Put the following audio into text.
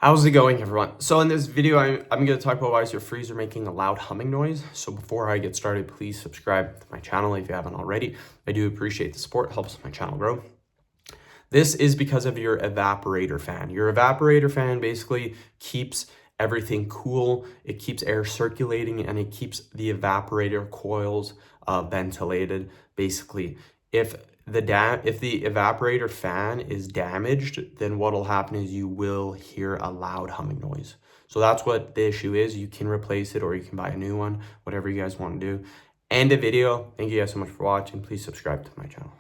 How's it going, everyone? So in this video, I'm going to talk about why is your freezer making a loud humming noise. So before I get started, please subscribe to my channel if you haven't already. I do appreciate the support, it helps my channel grow. This is because of your evaporator fan. Your evaporator fan basically keeps everything cool, it keeps air circulating, and it keeps the evaporator coils ventilated. Basically, if the evaporator fan is damaged, then what'll happen is you will hear a loud humming noise. So that's what the issue is. You can replace it or you can buy a new one, whatever you guys want to do. End the video. Thank you guys so much for watching. Please subscribe to my channel.